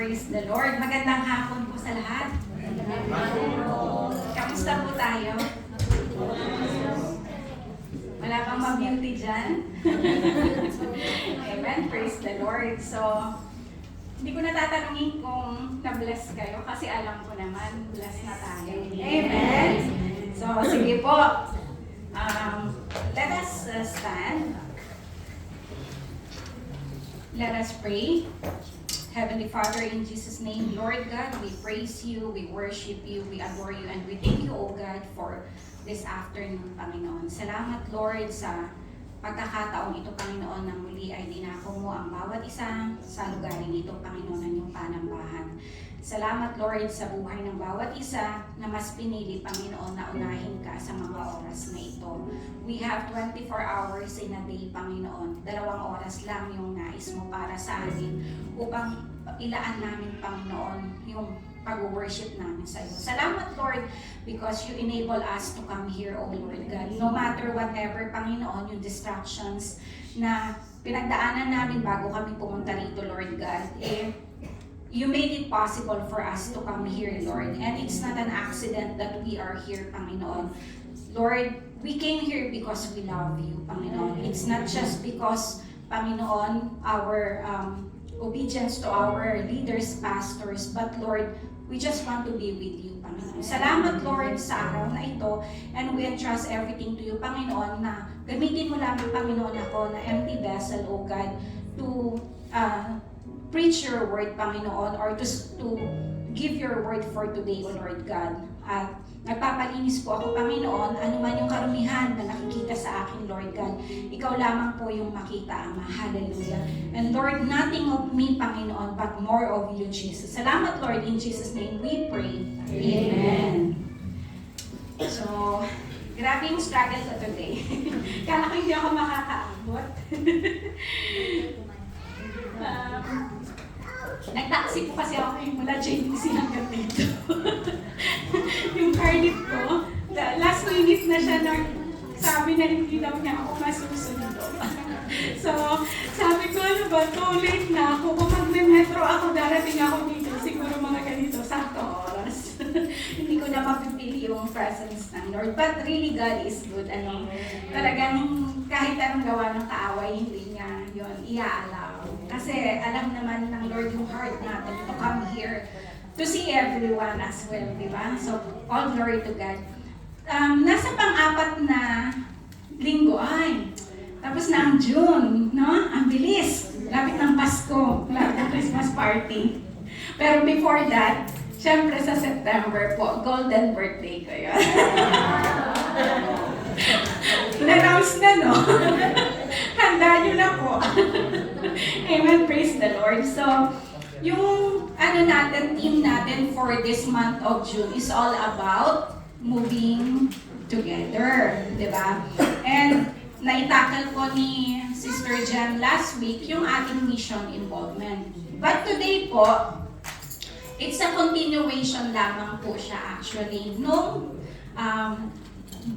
Praise the Lord. Magandang hapon po sa lahat. Kamusta po tayo? Wala bang ma-beauty dyan? Amen. Praise the Lord. So, hindi ko natatanungin kung na-bless kayo kasi alam ko naman, bless na tayo. Amen. So, sige po. Let us stand. Let us pray. Heavenly Father, in Jesus' name, Lord God, we praise you, we worship you, we adore you, and we thank you, O God, for this afternoon, Panginoon. Salamat, Lord, sa pagkakataong ito, Panginoon, na muli ay dinako mo ang bawat isa sa lugarin ito, Panginoon, ng iyong panambahan. Salamat, Lord, sa buhay ng bawat isa na mas pinili, Panginoon, na unahin ka sa mga oras na ito. We have 24 hours in a day, Panginoon. 2 oras lang yung nais mo para sa atin upang ilaan namin, Panginoon, yung pag-worship namin sa iyo. Salamat, Lord, because you enable us to come here, O Lord God. No matter whatever, Panginoon, yung distractions na pinagdaanan namin bago kami pumunta rito, Lord God, you made it possible for us to come here, Lord. And it's not an accident that we are here, Panginoon. Lord, we came here because we love you, Panginoon. It's not just because, Panginoon, our obedience to our leaders, pastors, but Lord, we just want to be with you, Panginoon. Salamat, Lord, sa araw na ito, and we entrust everything to you, Panginoon, na gamitin mo lang, Panginoon, ako na empty vessel, O God, to preach your word, Panginoon, or to give your word for today, O Lord God. At nagpapalinis po ako, Panginoon, anuman yung karumihan na nakikita sa akin, Lord God. Ikaw lamang po yung makita, Ama. Hallelujah. And Lord, nothing of me, Panginoon, but more of you, Jesus. Salamat, Lord. In Jesus' name we pray. Amen. So, grabe yung struggle ko today. Kala ko hindi ako makakaabot. Nag-taxi po kasi ako yung mula JDC hanggang dito. Yung car lift ko, last minute na siya sabi na hindi daw niya ako masusundo. So, sabi ko, ano ba, too late na ako. Kung mag-metro ako, darating ako dito. Siguro mga ganito, saktong oras. Hindi ko na mapipili yung presence ng Lord. But really, God is good. Talagang kahit anong gawa ng kaaway, hindi niya yun iaalaw. Kasi alam naman ng Lord yung heart natin to come here to see everyone as well, di ba? So, all glory to God. Nasa pang-apat na linggo ay, tapos na ang June, no? Ang bilis. Lapit ng Pasko, lapit ng Christmas party. Pero before that, syempre sa September po, golden birthday ko yun. In-announce na, no? Handa nyo na po. Amen, praise the Lord. So, yung team natin for this month of June is all about moving together, di ba? And naitakal ko ni Sister Jen last week yung ating mission involvement. But today po, it's a continuation lamang po siya actually nung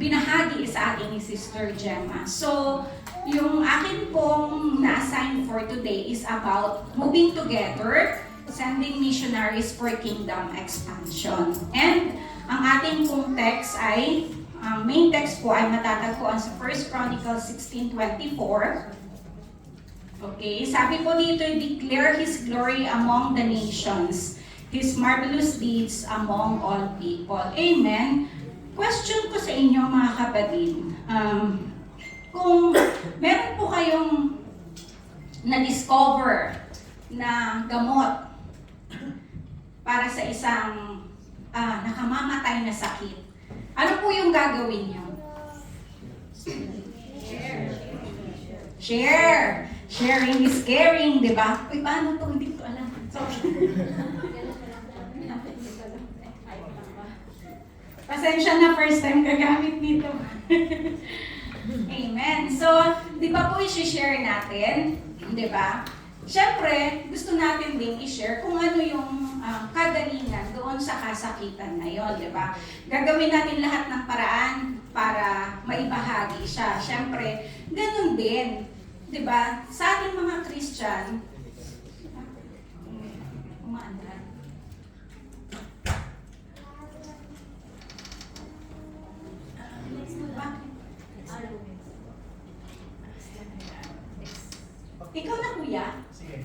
binahagi sa akin ni Sister Gemma. So, yung akin pong na-assign for today is about moving together, sending missionaries for kingdom expansion. And ang ating pong text ay, main text po ay matatagpuan sa 1 Chronicles 16:24. Okay, sabi po dito, declare His glory among the nations, His marvelous deeds among all people. Amen. Question ko sa inyo mga kapatid, kung meron po kayong na-discover na gamot para sa isang nakamamatay na sakit, ano po yung gagawin nyo? Share. Sharing is caring, di ba? Uy, paano to? Hindi ko alam. Pasensya na, first time gagamit nito. Amen. So, di ba po i-share natin? Di ba? Siyempre, gusto natin din i-share kung ano yung kagalingan doon sa kasakitan na yon, di ba? Gagawin natin lahat ng paraan para maibahagi siya. Siyempre, ganun din. Di ba? Sa ating mga Christian, umaandar. Ikaw na kuya? Sige.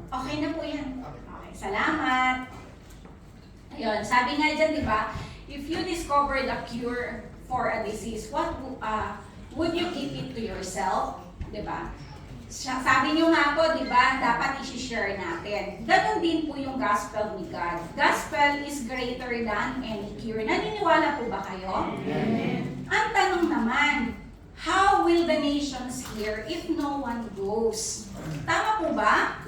Okay na po yan. Okay, salamat. Ayun, sabi nga dyan, di ba? If you discovered a cure for a disease, would you keep it to yourself? Di ba? Sabi niyo nga po, di ba, dapat i-share natin. Ganon din po yung gospel ni God. Gospel is greater than any cure. Naniniwala po ba kayo? Amen. Ang tanong naman, how will the nations hear if no one goes? Tama po ba?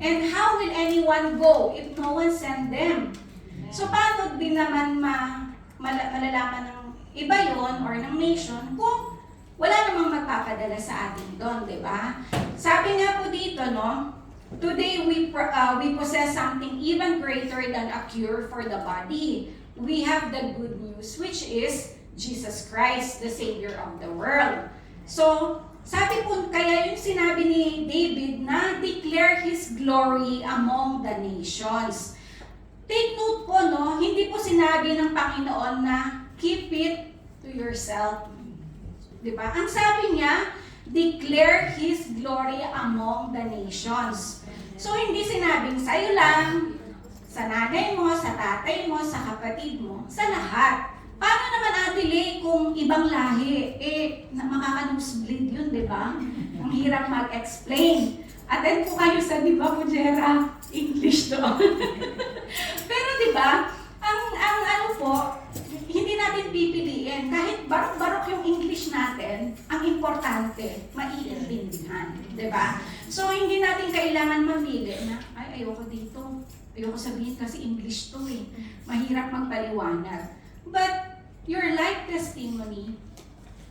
And how will anyone go if no one send them? So paano din naman malalaman ng iba yon or ng nation kung wala namang magpapadala sa atin doon, di ba? Sabi nga po dito, no? Today we possess something even greater than a cure for the body. We have the good news, which is Jesus Christ, the Savior of the world. So, sabi po, kaya yung sinabi ni David na declare His glory among the nations. Take note po, no? Hindi po sinabi ng Panginoon na keep it to yourself. Diba? Ang sabi niya, declare His glory among the nations. So, hindi sinabing sa'yo lang, sa nanay mo, sa tatay mo, sa kapatid mo, sa lahat. Paano naman Adelaide kung ibang lahi? Makaka-nosebleed yun, di ba? Ang hirap mag-explain. Attend po kayo sa Di ba, Mujera? English doon. Pero di ba, ang ano po, hindi natin pipiliin. Kahit barok-barok yung English natin, ang importante, maiintindihan. Di ba? So, hindi natin kailangan mamili na, ay, ayoko dito. Ayoko sabihin kasi English to eh. Mahirap magpaliwanag. But, your life testimony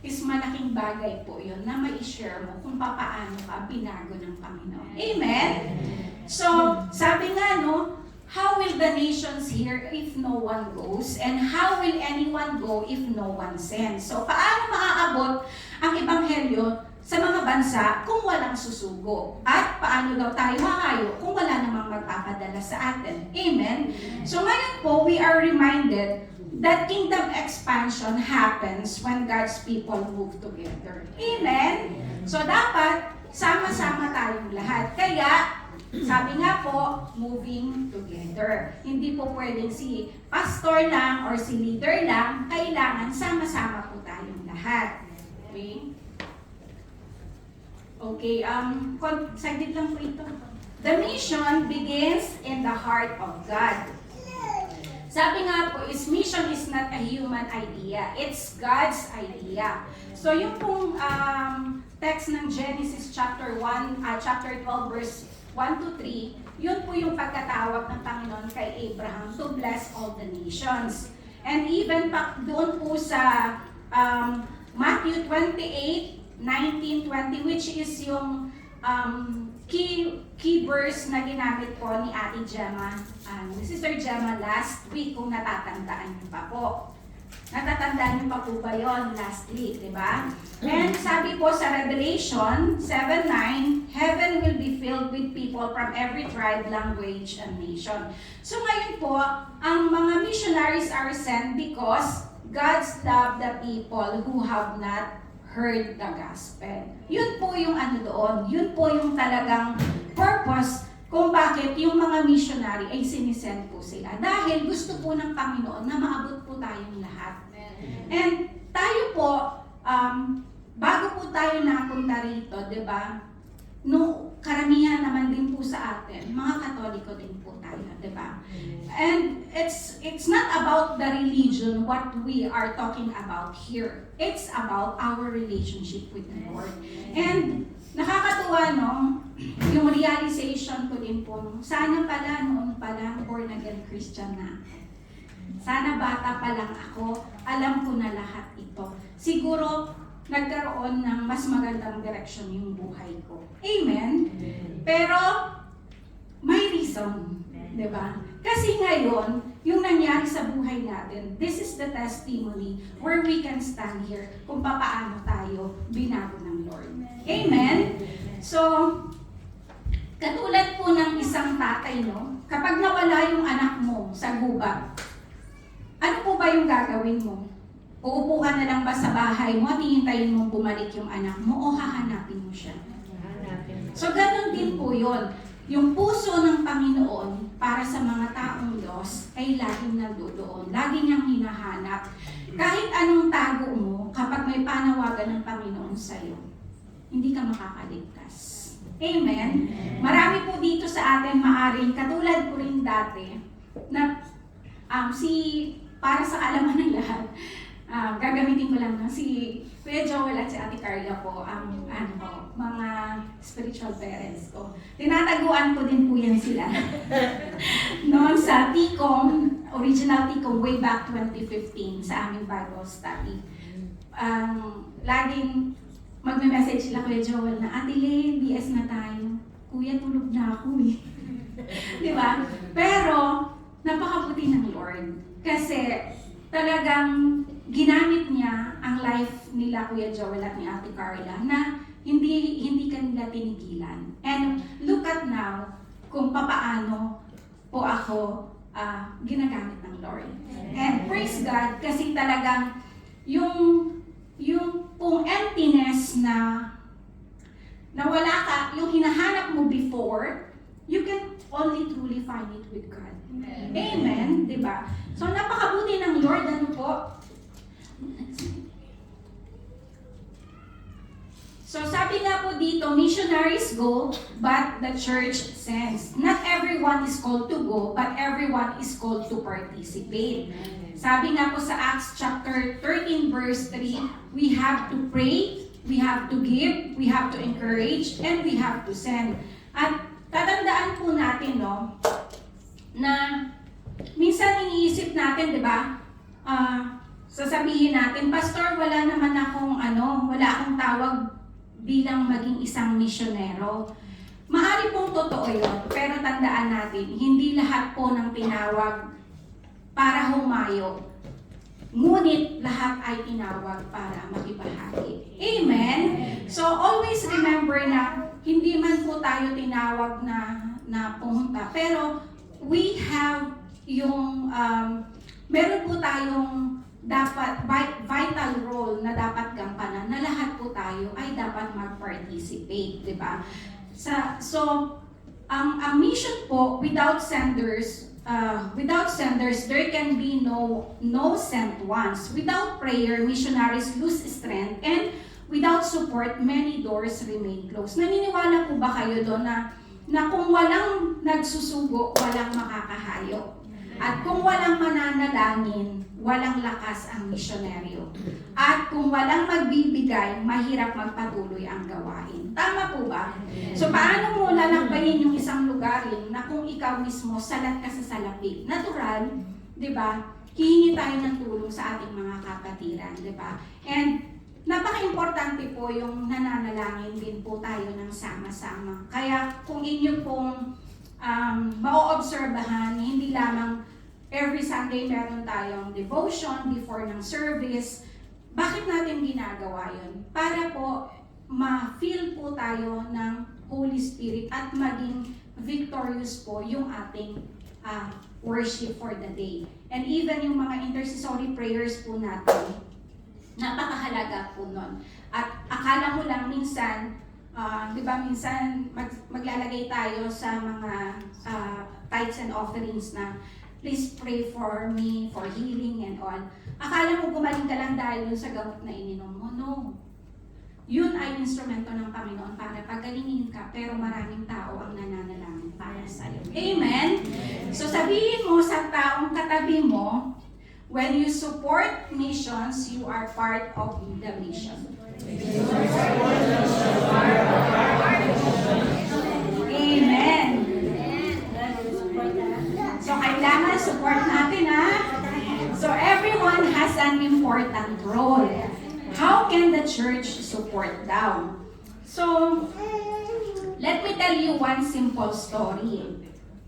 is malaking bagay po yun na mai-share mo kung paano ka binago ng Panginoon. Amen? So, sabi nga, no, how will the nations hear if no one goes? And how will anyone go if no one sends? So, paano maaabot ang Ebanghelyo sa mga bansa kung walang susugo? At paano daw tayo maayo kung wala namang magpapadala sa atin? Amen? So, ngayon po, we are reminded that kingdom expansion happens when God's people move together. Amen? So, dapat sama-sama tayong lahat. Kaya, sabi nga po, moving together. Hindi po pwedeng si pastor lang or si leader lang. Kailangan sama-sama po tayong lahat. Okay? Okay, saglit lang po ito. The mission begins in the heart of God. Sabi nga po, mission is not a human idea. It's God's idea. So yung pong text ng Genesis chapter 12 verse 1 to 3, yun po yung pagkatawag ng Panginoon kay Abraham to bless all the nations. And even doon po sa Matthew 28:19-20, which is yung key verse na ginamit po ni Ate Gemma, ni Sister Gemma last week, kung natatandaan niyo pa po. Natatandaan niyo pa po ba yun last week, di ba? And sabi po sa Revelation 7:9, heaven will be filled with people from every tribe, language, and nation. So ngayon po, ang mga missionaries are sent because God's love the people who have not heard the gospel. Yun po yung ano doon. Yun po yung talagang purpose kung bakit yung mga missionary ay sinisend po sila. Dahil gusto po ng Panginoon na maabot po tayong lahat. And tayo po, bago po tayo napunta rito, di ba? No, karamihan naman din po sa atin, mga Katoliko din po tayo, di ba? And it's not about the religion what we are talking about here. It's about our relationship with the Lord. And nakakatuwa, no? Yung realization ko din po, sana pala noon pa lang born again Christian na. Sana bata pa lang ako, alam ko na lahat ito. Siguro, nagkaroon ng mas magandang direksyon yung buhay ko. Amen? Pero, may reason. Diba? Kasi ngayon, yung nangyari sa buhay natin, this is the testimony where we can stand here kung paano tayo binago ng Lord. Amen? So, Katulad po ng isang tatay, no? Kapag nawala yung anak mo sa gubat, ano po ba yung gagawin mo? Uupo ka na lang ba sa bahay mo at hihintayin mong bumalik yung anak mo o hahanapin mo siya? So, ganun din po yun. Yung puso ng Panginoon para sa mga taong Diyos ay laging nandoon. Lagi niyang hinahanap. Kahit anong tago mo, kapag may panawagan ng Panginoon sa'yo, hindi ka makakaligtas. Amen? Marami po dito sa atin maaring, katulad ko rin dati, na para sa alaman ng lahat, gagamitin ko lang na si Kuya Joel at si Ate Carla po, mga spiritual parents ko. Tinataguan ko din po yan sila. Noon sa TCOM, original TCOM, way back 2015, sa aming Bible study. Laging magme-message sila Kuya Joel na, Ate Le, BS na tayo. Kuya, tulog na ako eh. Di ba? Pero, napakabuti ng Lord. Kasi, talagang ginamit niya ang life nila Kuya Joel at ni Ate Carla na hindi kanila tinigilan. And look at now kung papaano po ako ginagamit ng Lord. And praise God kasi talagang yung pong emptiness na wala ka, yung hinahanap mo before, you can only truly find it with God. Amen? Diba? So napakabuti ng Lord, ano po? So sabi nga po dito, missionaries go, but the church sends. Not everyone is called to go, but everyone is called to participate. Sabi nga po sa Acts chapter 13 verse 3, we have to pray, we have to give, we have to encourage, and we have to send. At tatandaan po natin, no, na minsan iniisip natin, di ba, sasabihin natin, Pastor, wala naman akong wala akong tawag bilang maging isang misyonero. Maaari pong totoo yun, pero tandaan natin, hindi lahat po ng tinawag para humayo. Ngunit lahat ay tinawag para makibahagi. Amen? So always remember na hindi man po tayo tinawag na pumunta, pero we have yung, meron po tayong dapat vital role na dapat gampanan na lahat po tayo ay dapat mag-participate, di ba? So ang mission po without senders there can be no sent ones. Without prayer, missionaries lose strength, and without support, many doors remain closed. Naniniwala po ba kayo doon na kung walang nagsusugo, walang makakahayo? At kung walang mananalangin, walang lakas ang misyonaryo. At kung walang magbibigay, mahirap magpatuloy ang gawain. Tama po ba? So paano mo lalakbayin yung isang lugarin na kung ikaw mismo salat ka sa salapi? Natural, di ba? Hihingi tayo ng tulong sa ating mga kapatiran, di ba? And napaka-importante po yung nananalangin din po tayo ng sama-sama. Kaya kung inyo pong ma-oobserbahan, hindi lamang every Sunday meron tayong devotion before ng service. Bakit natin ginagawa yun? Para po ma-feel po tayo ng Holy Spirit at maging victorious po yung ating worship for the day. And even yung mga intercessory prayers po natin, napakahalaga po nun. At akala mo lang minsan, di ba minsan maglalagay tayo sa mga tithes and offerings na please pray for me, for healing and all. Akala mo gumaling ka lang dahil sa gamot na ininom mo. No. Yun ay instrumento ng Panginoon para pagalingin ka, pero maraming tao ang nananalangin para sa iyo. Amen? So sabihin mo sa taong katabi mo, when you support missions, you are part of the mission. Amen. So kailangan support natin, ha? So everyone has an important role. How can the church support daw? So let me tell you one simple story.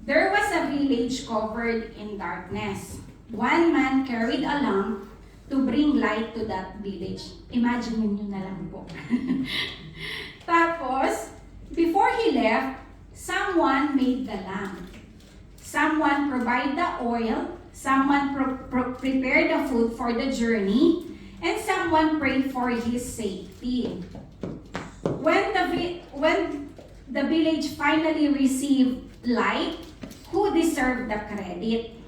There was a village covered in darkness. One man carried a lamp to bring light to that village. Imagine nyo na lang po. Tapos, before he left, Someone made the lamp. Someone provided the oil. Someone prepared the food for the journey. And someone prayed for his safety. When the village finally received light, who deserved the credit?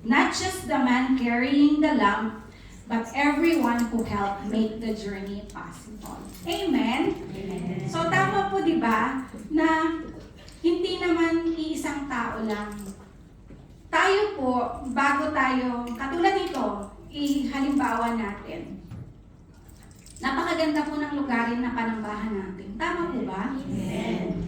Not just the man carrying the lamp, but everyone who helped make the journey possible. Amen? Amen. So tama po, di ba, na hindi naman iisang tao lang. Tayo po, bago tayo, katulad nito, halimbawa natin. Napakaganda po ng lugarin na panambahan natin. Tama po ba? Amen.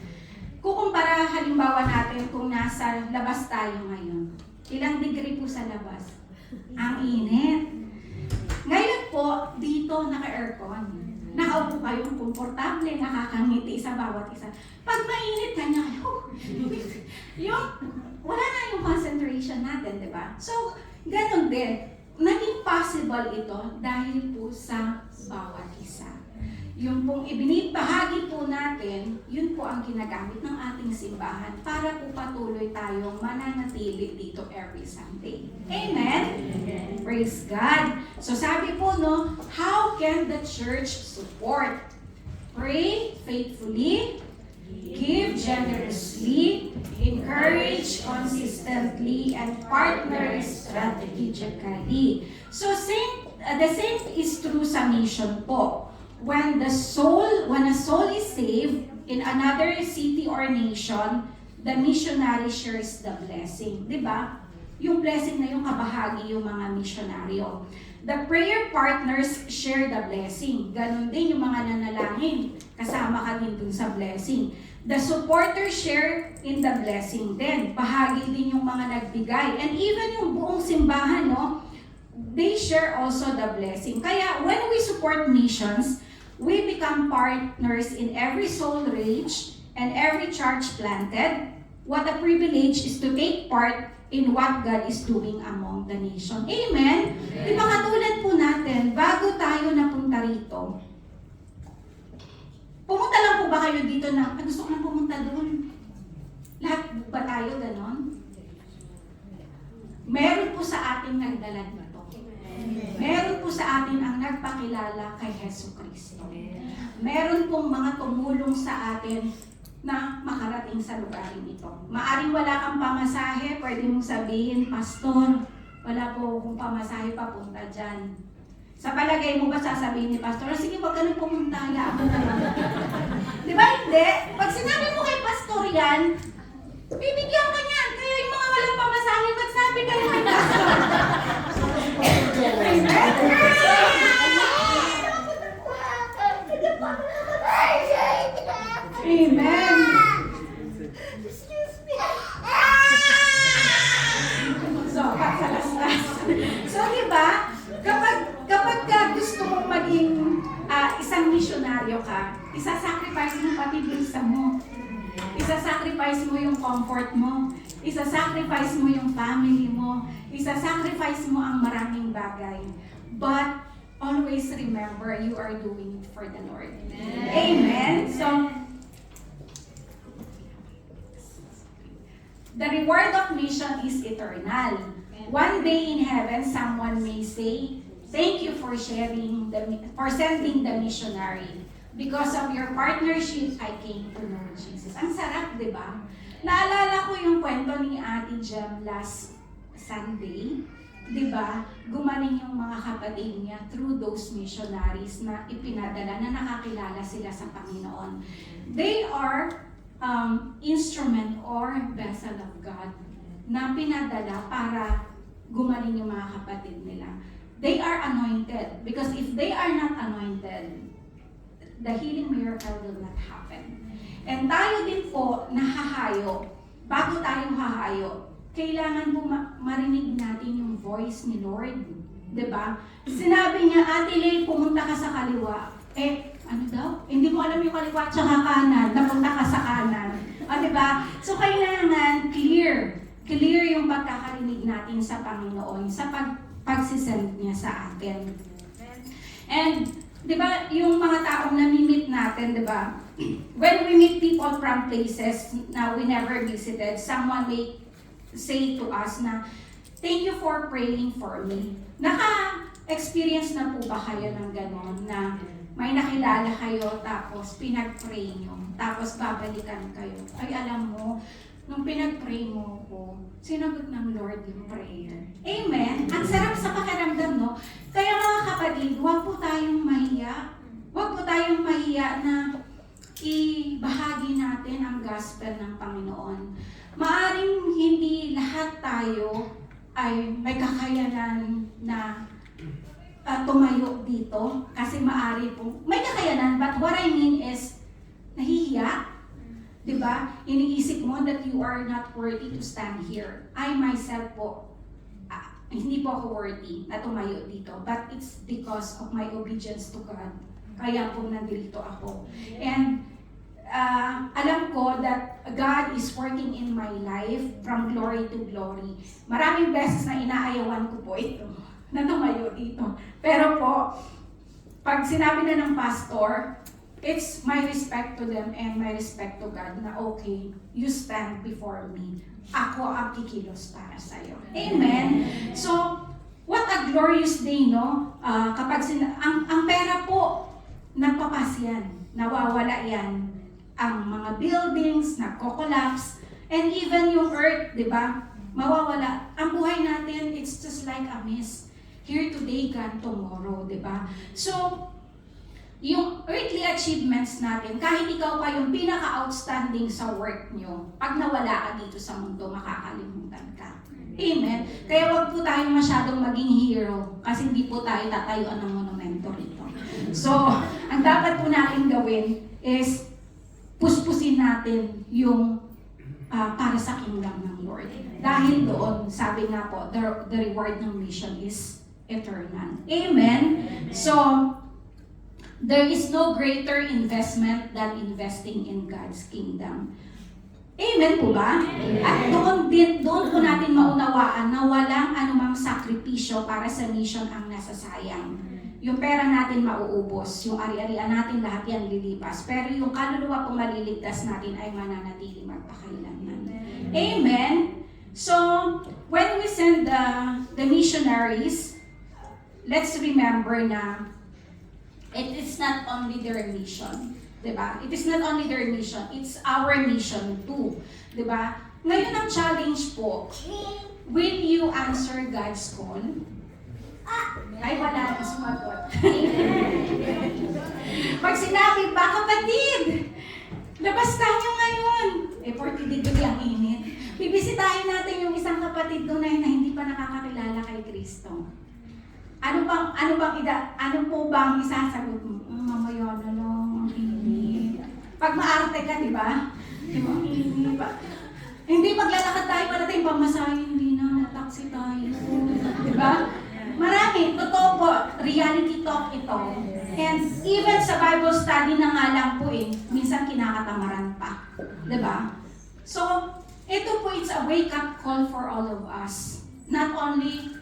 Kukumpara halimbawa natin kung nasa labas tayo ngayon. Ilang degree po sa labas? Ang init. Ngayon po, dito naka-aircon. Nakaupo kayong komportable, nakakangiti sa bawat isa. Pag mainit ka niya, yung, wala na yung concentration natin, di ba? So, ganun din. Naging possible ito dahil po sa bawat isa. Yung pong ibinibahagi po natin, yun po ang ginagamit ng ating simbahan para po patuloy tayong mananatili dito every Sunday. Amen? Amen. Praise God. So sabi po, no, how can the church support? Pray faithfully, give generously, encourage consistently, and partner strategically. So the same is true sa mission po. When a soul is saved in another city or nation, the missionary shares the blessing. Diba? Yung blessing na yung kabahagi yung mga misyonaryo. The prayer partners share the blessing. Ganon din yung mga nanalangin. Kasama ka din dun sa blessing. The supporters share in the blessing din. Bahagi din yung mga nagbigay. And even yung buong simbahan, no, they share also the blessing. Kaya when we support missions, we become partners in every soul reached and every church planted. What a privilege is to take part in what God is doing among the nation. Amen? Amen. Di ba katulad po natin, bago tayo napunta rito, pumunta lang po ba kayo dito na, gusto ko lang pumunta doon? Lahat ba tayo ganon? Meron po sa ating nagdala dito. Meron po sa atin ang nagpakilala kay Hesus Kristo. Meron pong mga tumulong sa atin na makarating sa lugarin ito. Maaring wala kang pamasahe, pwede mong sabihin, Pastor, wala po akong pamasahe papunta dyan. Sa palagay mo ba sasabihin ni Pastor, sige, wag ka nang pumunta, hayaan mo na lang. Di ba hindi? Pag sinabi mo kay Pastor yan, bibigyan ka niyan. Kaya yung mga walang pamasahe, magsabi kayo kay Pastor. Amen. So, pagsalastas. So, di ba? Kapag gusto mong maging isang misyonaryo ka, isasacrifice mo pati bulsa mo. Isasacrifice mo yung comfort mo. Isasacrifice mo yung family mo. Isasacrifice mo ang maraming bagay. But always remember, you are doing it for the Lord. Amen. Amen. So, the reward of mission is eternal. One day in heaven, someone may say, "Thank you for sending the missionary. Because of your partnership, I came to know Jesus." Ang sarap, di ba? Naalala ko yung kwento ni Ate Jem last Sunday. Di ba? Gumaling yung mga kapatid niya through those missionaries na ipinadala na nakakilala sila sa Panginoon. They are instrument or vessel of God na pinadala para gumaling yung mga kapatid nila. They are anointed because if they are not anointed, the healing miracle will not happen. And tayo din po nahahayo, bago tayo hahayo, kailangan po marinig natin yung voice ni Lord. Diba? Sinabi niya, Ate Lay, pumunta ka sa kaliwa. Ano daw? Hindi mo alam yung kaliwa at saka kanan, napunta ka sa kanan. Diba? So kailangan clear yung pagkakarinig natin sa Panginoon, sa pagsisend niya sa atin. And, di ba, yung mga taong namimit natin, di ba, when we meet people from places na we never visited, someone may say to us na, thank you for praying for me. Naka-experience na po ba kayo ng gano'n na may nakilala kayo tapos pinag-pray nyo, tapos babalikan kayo? Ay, alam mo, nung pinag-pray mo ko, sinagot ng Lord yung prayer. Amen? Ang sarap sa pakiramdam, no? Kaya mga kapatid, huwag po tayong mahiya. Huwag po tayong mahiya na ibahagi natin ang gospel ng Panginoon. Maaring hindi lahat tayo ay may kakayanan na tumayo dito kasi maari po. May kakayanan, but what I mean is, nahihiya. Diba? Iniisip mo that you are not worthy to stand here. I myself po, hindi po ako worthy na tumayo dito. But it's because of my obedience to God. Kaya po nandito ako. And alam ko that God is working in my life from glory to glory. Maraming beses na inaayawan ko po ito, na tumayo dito. Pero po, pag sinabi na ng pastor, it's my respect to them and my respect to God na okay, you stand before me. Ako ang kikilos para sa'yo. Amen? So, what a glorious day, no? Kapag ang pera po, nagpapas yan, nawawala yan. Ang mga buildings, nagko-collapse, and even yung earth, di ba? Mawawala. Ang buhay natin, it's just like a mist. Here today, gone tomorrow, di ba? So, yung earthly achievements natin, kahit ikaw pa yung pinaka-outstanding sa work nyo, pag nawala ka dito sa mundo, makakalimutan ka. Amen? Kaya wag po tayong masyadong maging hero kasi hindi po tayo tatayuan ng monumento rito. So, ang dapat po natin gawin is puspusin natin yung para sa kingdom ng Lord. Dahil doon, sabi nga po, the reward ng mission is eternal. Amen? So, there is no greater investment than investing in God's kingdom. Amen po ba? At doon po natin maunawaan na walang anumang sakripisyo para sa mission ang nasasayang. Yung pera natin mauubos, yung ari-arian natin lahat yan lilipas, pero yung kaluluwa pong maliligtas natin ay mananatili magpakailanman. Amen? So, when we send the missionaries, let's remember na it is not only their mission, diba? It is not only their mission, it's our mission too, diba? Ngayon ang challenge po, will you answer God's call? Ay, wala na sumagot. Pag sinabi pa, kapatid, labas tayo ngayon. 40 degree ang init. Bibisitahin natin yung isang kapatid doon na hindi pa nakakakilala kay Kristo. Ano po bang isasagot mo? Mamaya na lang, ang init. Pag maarte ka, di ba? Hindi paglalakad tayo para tayong pamasahin, hindi na, nataksi tayo. Di ba? Marami, totoo po, reality talk ito. And even sa Bible study na nga lang po minsan kinakatamaran pa. Diba? So, ito po, it's a wake-up call for all of us. Not only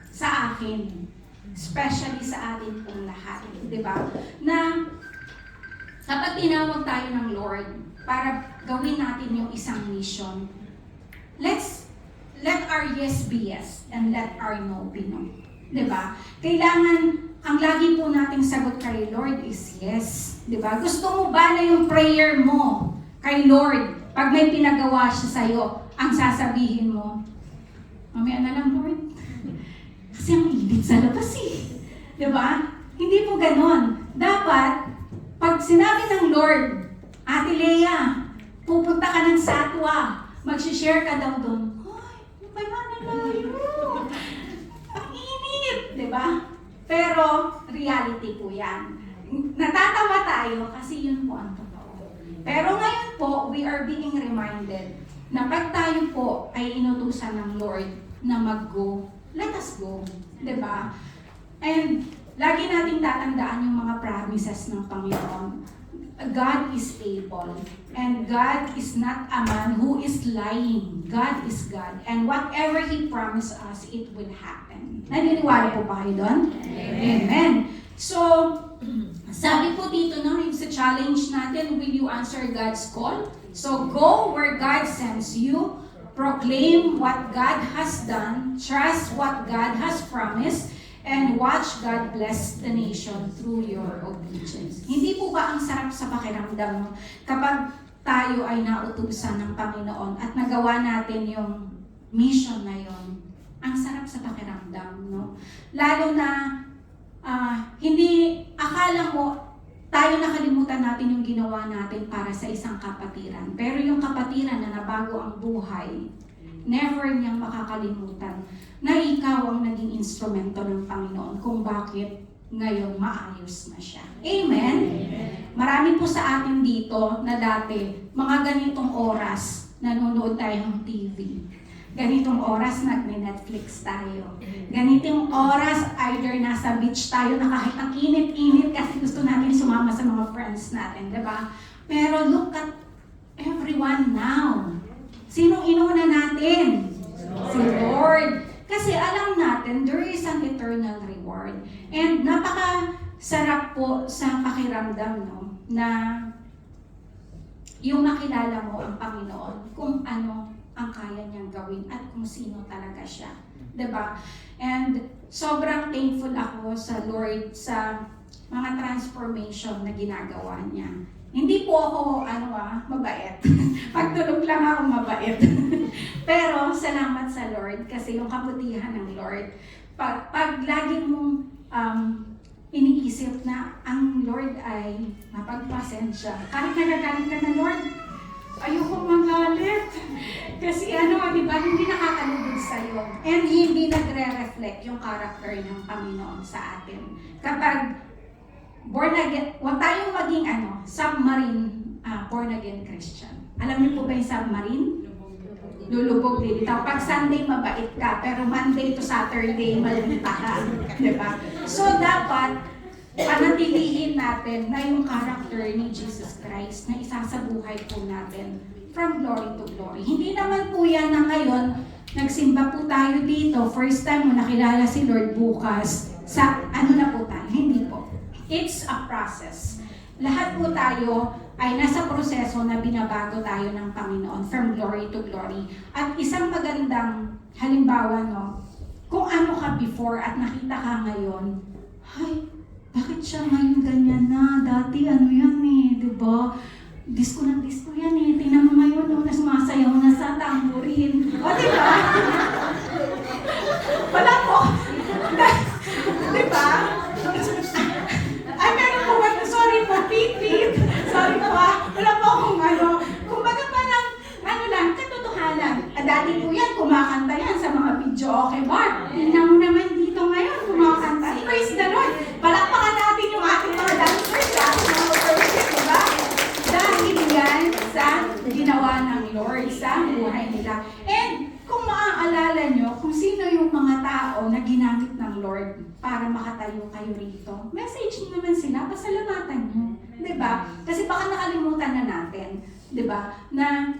sa akin, especially sa atin pong lahat. Diba? Na kapag tinawag tayo ng Lord para gawin natin yung isang mission, let our yes be yes and let our no be no. Diba? Kailangan, ang lagi po nating sagot kay Lord is yes. Diba? Gusto mo ba na yung prayer mo kay Lord, pag may pinagawa siya sa'yo, ang sasabihin mo, mamaya na lang, Lord. Kasi ang init sa labas Diba? Hindi po ganon. Dapat, pag sinabi ng Lord, Ate Lea, pupunta ka ng Satwa, mag-share ka daw doon. Ay, mamaya na lang. Diba? Pero, reality po yan. Natatawa tayo kasi yun po ang totoo. Pero ngayon po, we are being reminded na pag tayo po ay inutusan ng Lord na mag-go, let us go. Diba? And, lagi nating tatandaan yung mga promises ng Panginoon. God is able. And God is not a man who is lying. God is God. And whatever He promised us, it will happen. Naniniwala po ba kayo doon? Amen. So, sabi po dito, no, sa challenge natin, will you answer God's call? So go where God sends you, proclaim what God has done, trust what God has promised, and watch God bless the nation through your obedience. Hindi po ba ang sarap sa pakiramdam mo kapag tayo ay nautusan ng Panginoon at nagawa natin yung mission na yon? Ang sarap sa pakiramdam, no? Lalo na hindi akala mo tayo nakalimutan natin yung ginawa natin para sa isang kapatiran. Pero yung kapatiran na nabago ang buhay, never niyang makakalimutan na ikaw ang naging instrumento ng Panginoon kung bakit ngayon maayos na siya. Amen? Amen. Marami po sa atin dito na dati, mga ganitong oras, nanonood tayo ng TV. Ganitong oras, nag-Netflix tayo. Ganitong oras, either nasa beach tayo na kahit ang init-init kasi gusto natin sumama sa mga friends natin, diba? Pero look at everyone now. Sinong inuna natin? Si Lord. Kasi alam natin, there is an eternal reward. And napaka-sarap po sa pakiramdam, no? Na yung makilala mo ang Panginoon, kung ano ang kaya niyang gawin at kung sino talaga siya. Diba? And sobrang thankful ako sa Lord sa mga transformation na ginagawa niya. Hindi po ako, mabait. Pagtulog lang ako mabait. Pero salamat sa Lord kasi yung kabutihan ng Lord, pag lagi mong iniisip na ang Lord ay mapagpasensya. Kahit nagagalit ka na, Lord, ayoko magalit. Kasi di ba, hindi nakakalugod sa'yo. And hindi nagre-reflect yung character ng Panginoon sa atin. Kapag born again, huwag tayong maging submarine born again Christian. Alam niyo po ba yung submarine? Lulubog din. Pag Sunday, mabait ka. Pero Monday to Saturday, malita ka. Diba? So, dapat, panatilihin natin na yung character ni Jesus Christ na isasabuhay po natin from glory to glory. Hindi naman po yan na ngayon, nagsimba po tayo dito, first time mo nakilala si Lord, bukas, sa na po tayo. Hindi po. It's a process. Lahat po tayo ay nasa proseso na binabago tayo ng Panginoon from glory to glory. At isang magandang halimbawa, no, kung ano ka before at nakita ka ngayon, ay, bakit siya ngayon ganyan na? Dati yan diba? Disco ng disco yan Tingnan mo ngayon, sumasayaw na sa tambourine. O, diba? Wala po. Diba? Ay, meron po ba? Sorry po, Pete. Sorry po wala po akong kumbaga parang, katotohanan. Dati po yan, kumakanta yan sa mga video, okay ba? Tingnan mo naman dito ngayon, kumakanta. Praise the Lord. Palakpakan natin yung ating mga dancers, mga worship, diba? Dahil yan sa ginawa ng Lord sa buhay nila. And kung maaalala nyo, kung sino yung mga tao na ginamit ng Lord para makatayo kayo rito, message nyo naman sila, pasalamatan nyo. Diba? Kasi baka nakalimutan na natin, diba? Na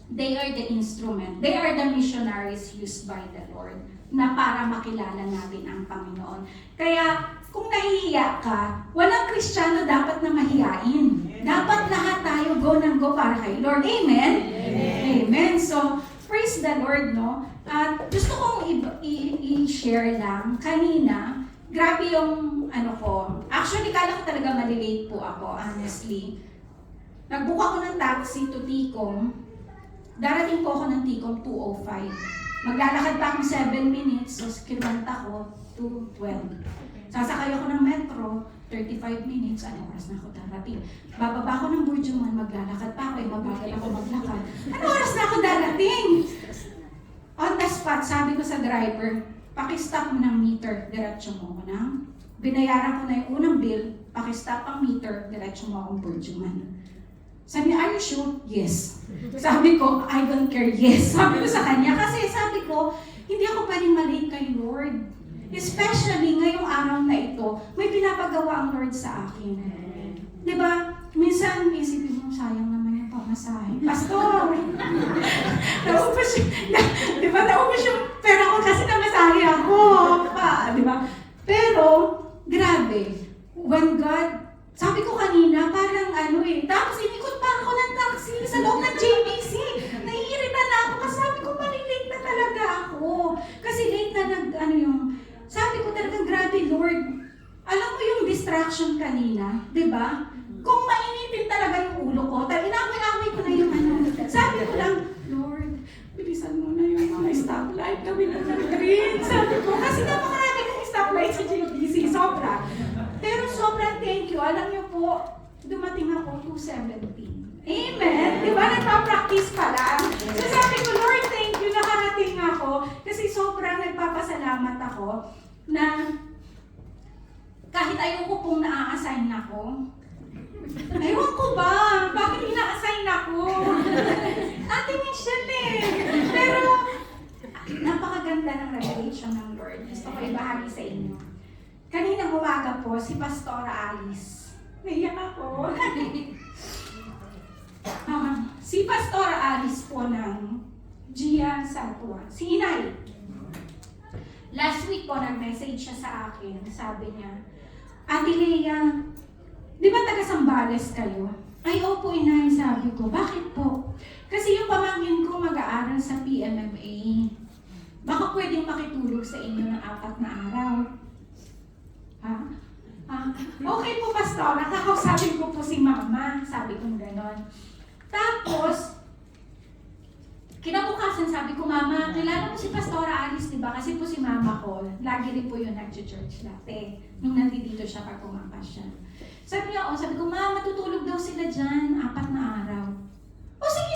they are the instrument, they are the missionaries used by the Lord na para makilala natin ang Panginoon. Kaya, kung nahihiya ka, walang Kristiyano dapat na mahiyain. Dapat lahat tayo go ng go para kay Lord. Amen? Amen. Amen. So, praise the Lord, no? At gusto kong i-share lang, kanina, grabe yung ko. Actually, kala ko talaga malilate po ako, honestly. Nag-book ako ng taxi to Ticom. Darating po ako ng Ticom 2:05. Maglalakad pa akong 7 minutes, so kinanta ko 2:12. Sasakay ako ng metro, 35 minutes, oras na ako darating. Bababa ako ng Burjuman, maglalakad pa ako, mabagal ako maglakad. Oras na ako darating? On the spot, sabi ko sa driver, pakistop mo ng meter, diretso mo ko na. Binayaran ko na yung unang bill, pakistop ang meter, diretso mo akong Burjuman. Sabi niya, are you sure? Yes. Sabi ko, I don't care. Yes. Sabi ko sa kanya, kasi sabi ko, hindi ako pwedeng malate kay Lord. Especially ngayong araw na ito, may pinapagawa ang Lord sa akin. Diba? Minsan, isipin mo, sayang naman yung pamasahe. Pastor! Naubos yung, diba? Naubos yung pera ko kasi namasahe ako. Diba? Pero, grabe. When God, sabi ko kanina, parang ano eh. Tapos inikot pa ako ng taxi sa loob ng JBC. Naiirita na ako kasi sabi ko, malilate na talaga ako. Kasi late na sabi ko talaga, grabe Lord. Alam mo yung distraction kanina, di ba? Kung mainitin talaga yung ulo ko, inamay-amay ko na yung sabi ko lang, Lord, bilisan mo na yung mga stoplight, gawin mo ng green. Sabi ko, kasi napakarami ng stoplight sa JBC, sobra. Pero sobrang thank you. Alam niyo po, dumating ako 2:17. Amen? Di ba? Nagpa-practice pa lang. So sabi ko, Lord, thank you, nakarating ako. Kasi sobrang nagpapasalamat ako na kahit ayoko pong na-assign ako, ewan ko ba? Bakit ina-assign ako? Ate Michelle eh. Pero, napakaganda ng revelation ng Lord. Gusto ko ibahagi sa inyo. Kanina umaga po, si Pastora Alice. Naiyak ako. Si Pastora Alice po ng Gia Satua. Si Inay. Last week po, nag-message siya sa akin. Sabi niya, Ate Lea, di ba taga Sambales kayo? Ay, opo, Inay, sabi ko. Bakit po? Kasi yung pamangkin ko mag-aaral sa PMMA. Baka pwedeng makitulog sa inyo ng 4 na araw. Ha? Okay po, Pastor. Nakakausapin ko po si Mama. Sabi ko gano'n. Tapos, kinabukasan sabi ko, Mama, kilala mo si Pastora Alice, di ba? Kasi po si Mama ko, lagi rin po yun nag-church dati. Nung nandito siya pag kumakas siya. Sabi ko, Ma, matutulog daw sila dyan, 4 na araw. O sige.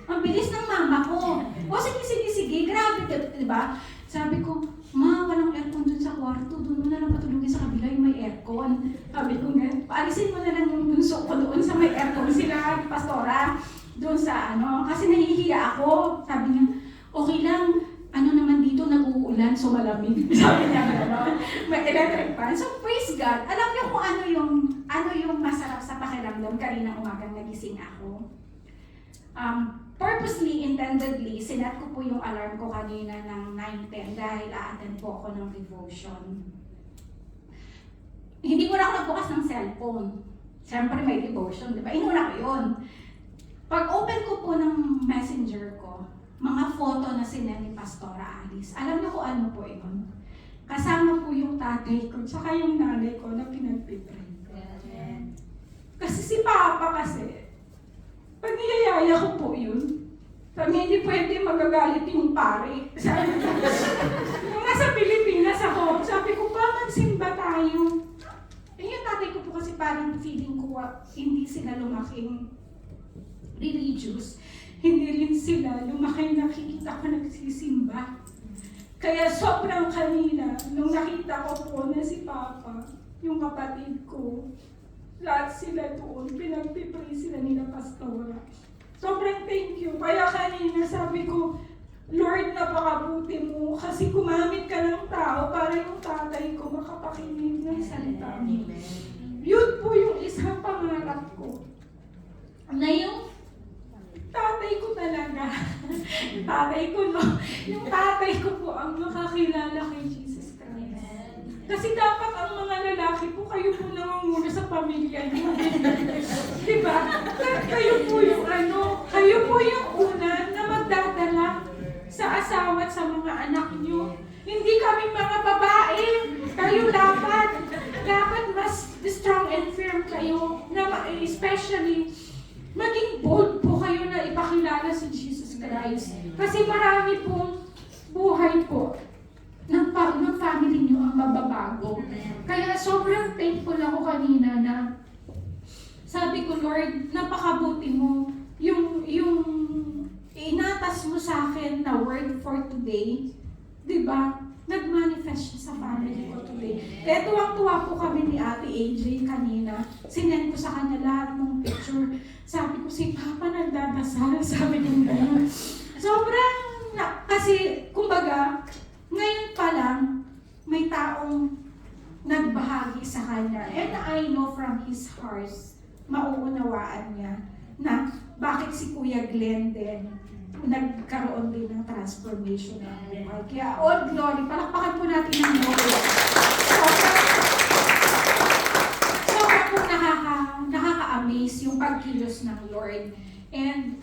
Ang bilis ng mama ko. O sige. Grabe, di ba? Sabi ko, Ma, walang aircon dun sa kwarto. Doon mo na lang patulogin sa kabila yung may aircon. Sabi ko nga, paalisin mo na lang yung bunso ko doon sa may aircon. Sila, Pastora, doon sa kasi nahihiya ako. Sabi niya, okay lang, naman dito, nag-uulan, so malamig. Sabi niya, may electric fan. So, praise God. Alam niyo kung ano yung masarap sa pakiramdam kanina umagang nagising ako. Purposely, intendedly, sinet ko po yung alarm ko kanina ng 9:10 dahil a-attend po ako ng devotion. Hindi ko na ako nagbukas ng cellphone. Siyempre may devotion, di ba? Inuna ko yun. Pag open ko po ng messenger ko, mga photo na sinend ni Pastora Alice. Alam niyo kung ano po yun? Kasama po yung tatay ko, tsaka yung nanay ko na pinagpipray. Kasi si Papa pag niyayaya ko po yun, sabi hindi pwede magagalit yung pare. Sabi ko, nung nasa Pilipinas ako, sabi ko, Pa, magsimba tayo. Yung tatay ko po kasi parang feeling ko, hindi sila lumaking religious. Hindi rin sila lumaki nakikita ko nagsisimba. Kaya sobrang kanina, nung nakita ko po na si Papa, yung kapatid ko, lahat sila doon, pinagpipray sila nila Pastora. Sobrang thank you. Kaya kanina sabi ko, Lord, napakabuti mo kasi gumamit ka ng tao para yung tatay ko makapakinig ng salita mo. Yun po yung isang pangarap ko. Na yung tatay ko talaga, yung tatay ko po ang makakilala kay Jesus Christ. Kasi dapat ang mga lalaki po, kayo po nangunguna sa pamilya niyo. Diba? Kayo po yung una na magdadala sa asawa at sa mga anak niyo. Hindi kami mga babae. Kayo dapat mas strong and firm kayo. Especially, maging bold po kayo na ipakilala si Jesus Christ. Kasi marami pong buhay po ng family niyo ang mababago. Kaya sobrang thankful ako kanina na sabi ko, Lord, napakabuti mo. Yung inatas mo sa akin na word for today, di ba? Nag-manifest siya sa family ko today. Kaya tuwang-tuwa po kami ni Ate AJ kanina. Sinend ko sa kanya lahat ng picture. Sabi ko, si Papa nagdadasal. Sabi niya gano'n. Sobrang, kasi, kumbaga, ngayon pa lang, may taong nagbahagi sa kanya. And I know from his heart, mauunawaan niya na bakit si Kuya Glenn din nagkaroon din ng transformation ng buhay. Kaya all glory, palakpakan po natin ng Lord. Sobrang po nakaka-amaze pagkilos ng Lord. And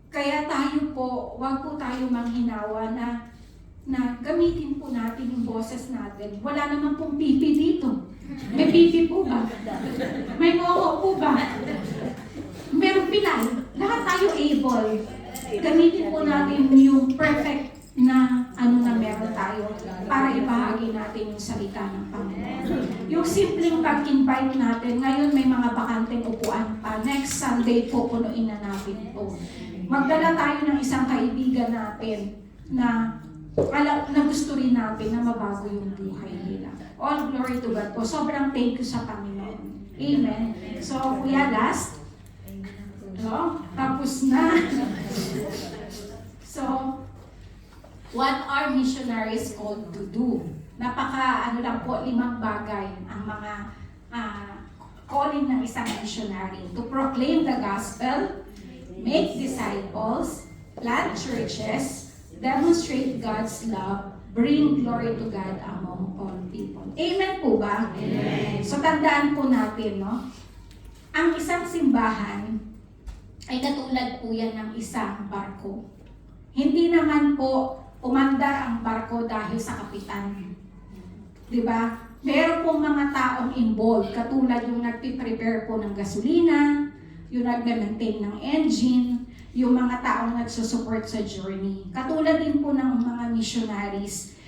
kaya tayo po, wag po tayo manghinawa na gamitin po natin yung boses natin. Wala naman pong pipi dito. May pipi po ba? May ngongo po ba? Merong pilay. Lahat tayo able. Gamitin po natin yung perfect na na meron tayo para ibahagi natin yung salita ng Panginoon. Yung simpleng pag-invite natin, ngayon may mga bakanteng upuan pa. Next Sunday po, punuin na natin po. Magdala tayo ng isang kaibigan natin na gusto rin natin na mabago yung buhay nila. All glory to God po. Sobrang thank you sa Panginoon. Amen. So, kuya, last. No? Tapos na. So, what are missionaries called to do? Lang po, 5 bagay ang mga calling ng isang missionary. To proclaim the gospel, make disciples, plant churches, demonstrate God's love, bring glory to God among all people. Amen po ba? Amen. So tandaan po natin, no? Ang isang simbahan ay katulad po yan ng isang barko. Hindi naman po umandar ang barko dahil sa kapitan. Diba? Meron pong mga taong involved, katulad yung nagpiprepare po ng gasolina, yung nagme-maintain ng engine, yung mga taong nagsusupport sa journey. Katulad din po ng mga missionaries,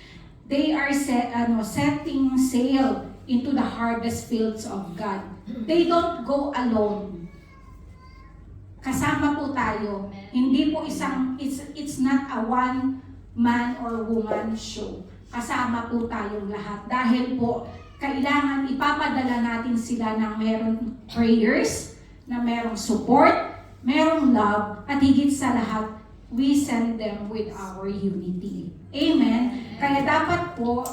they are setting sail into the harvest fields of God. They don't go alone. Kasama po tayo. Hindi po it's not a one man or woman show. Kasama po tayong lahat. Dahil po, kailangan ipapadala natin sila ng merong prayers, na merong support, merong love, at higit sa lahat, we send them with our unity. Amen? Kaya dapat po,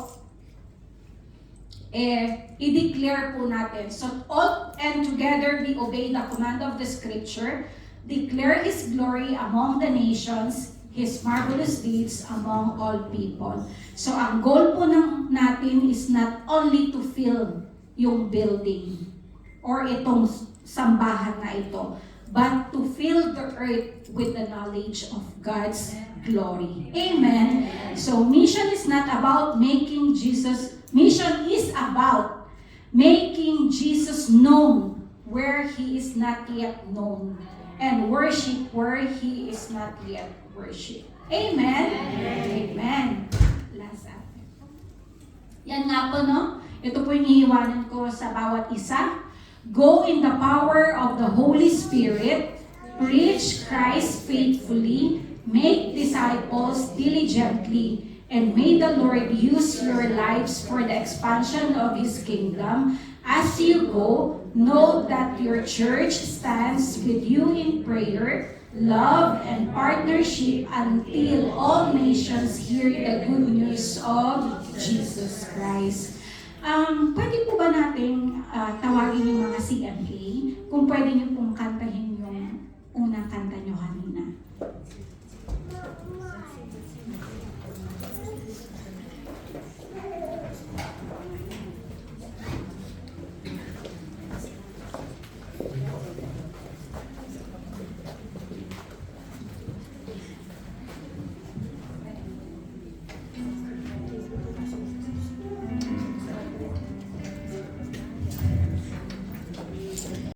i-declare po natin. So, all and together we obey the command of the scripture, declare His glory among the nations, His marvelous deeds among all people. So, ang goal po natin is not only to fill yung building or itong sambahan na ito, but to fill the earth with the knowledge of God's glory. Amen? So, mission is not about mission is about making Jesus known where He is not yet known, and worship where He is not yet worshipped. Amen? Amen. Last after. Yan nga po, no? Ito po yung iiwanan ko sa bawat isa. Go in the power of the Holy Spirit, preach Christ faithfully, make disciples diligently, and may the Lord use your lives for the expansion of His kingdom. As you go, know that your church stands with you in prayer, love, and partnership until all nations hear the good news of Jesus Christ. Pwede po ba nating tawagin yung mga CMK? Kung pwede niyo pong kantahin yung unang kanta niyo kanina.